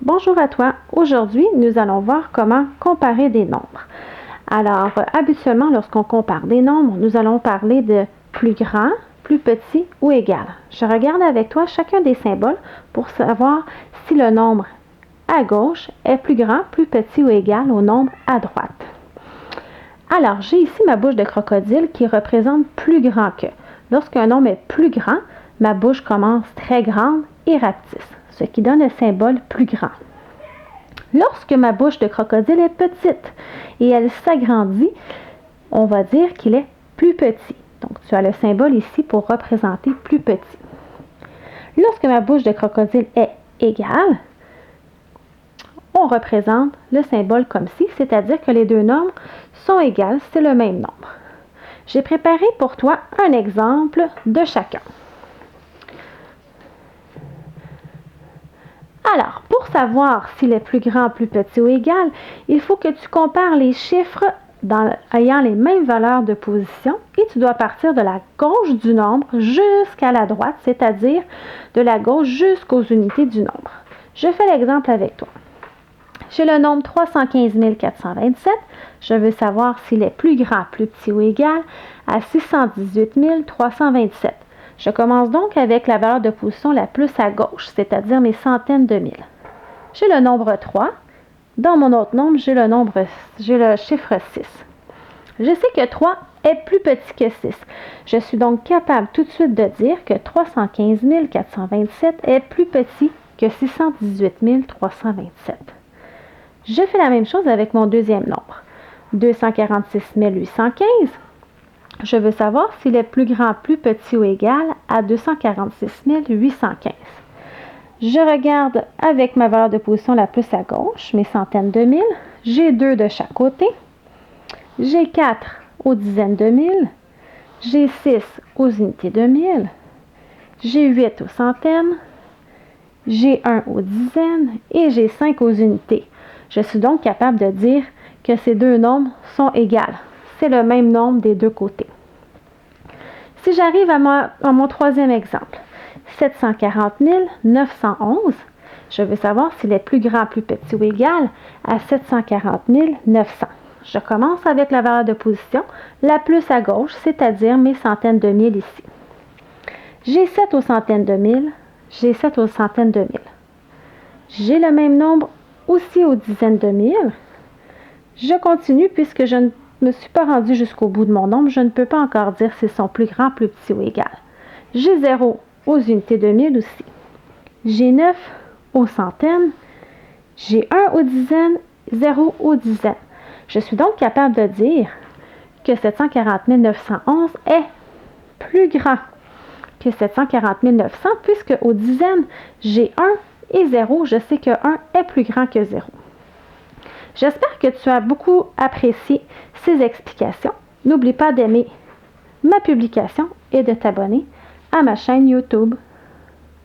Bonjour à toi. Aujourd'hui, nous allons voir comment comparer des nombres. Alors, habituellement, lorsqu'on compare des nombres, nous allons parler de plus grand, plus petit ou égal. Je regarde avec toi chacun des symboles pour savoir si le nombre à gauche est plus grand, plus petit ou égal au nombre à droite. Alors, j'ai ici ma bouche de crocodile qui représente plus grand que. Lorsqu'un nombre est plus grand, ma bouche commence très grande et rapetisse, ce qui donne le symbole plus grand. Lorsque ma bouche de crocodile est petite et elle s'agrandit, on va dire qu'il est plus petit. Donc, tu as le symbole ici pour représenter plus petit. Lorsque ma bouche de crocodile est égale, on représente le symbole comme ci, c'est-à-dire que les deux nombres sont égales, c'est le même nombre. J'ai préparé pour toi un exemple de chacun. Alors, pour savoir s'il est plus grand, plus petit ou égal, il faut que tu compares les chiffres ayant les mêmes valeurs de position et tu dois partir de la gauche du nombre jusqu'à la droite, c'est-à-dire de la gauche jusqu'aux unités du nombre. Je fais l'exemple avec toi. J'ai le nombre 315 427. Je veux savoir s'il est plus grand, plus petit ou égal à 618 327. Je commence donc avec la valeur de position la plus à gauche, c'est-à-dire mes centaines de mille. J'ai le nombre 3. Dans mon autre nombre, j'ai le chiffre 6. Je sais que 3 est plus petit que 6. Je suis donc capable tout de suite de dire que 315 427 est plus petit que 618 327. Je fais la même chose avec mon deuxième nombre. 246 815. Je veux savoir s'il est plus grand, plus petit ou égal à 246 815. Je regarde avec ma valeur de position la plus à gauche, mes centaines de mille. J'ai 2 de chaque côté. J'ai 4 aux dizaines de mille. J'ai 6 aux unités de mille. J'ai 8 aux centaines. J'ai 1 aux dizaines et j'ai 5 aux unités. Je suis donc capable de dire que ces deux nombres sont égales. C'est le même nombre des deux côtés. Si j'arrive à mon troisième exemple, 740 911, je veux savoir s'il est plus grand, plus petit ou égal à 740 900. Je commence avec la valeur de position la plus à gauche, c'est-à-dire mes centaines de mille ici. J'ai 7 aux centaines de mille, j'ai 7 aux centaines de mille. J'ai le même nombre aussi aux dizaines de mille. Je continue puisque je ne me suis pas rendu jusqu'au bout de mon nombre. Je ne peux pas encore dire s'ils sont plus grands, plus petits ou égales. J'ai 0 aux unités de mille aussi. J'ai 9 aux centaines. J'ai 1 aux dizaines, 0 aux dizaines. Je suis donc capable de dire que 740 911 est plus grand que 740 900 puisque aux dizaines, j'ai 1 et 0, je sais que 1 est plus grand que 0. J'espère que tu as beaucoup apprécié ces explications. N'oublie pas d'aimer ma publication et de t'abonner à ma chaîne YouTube.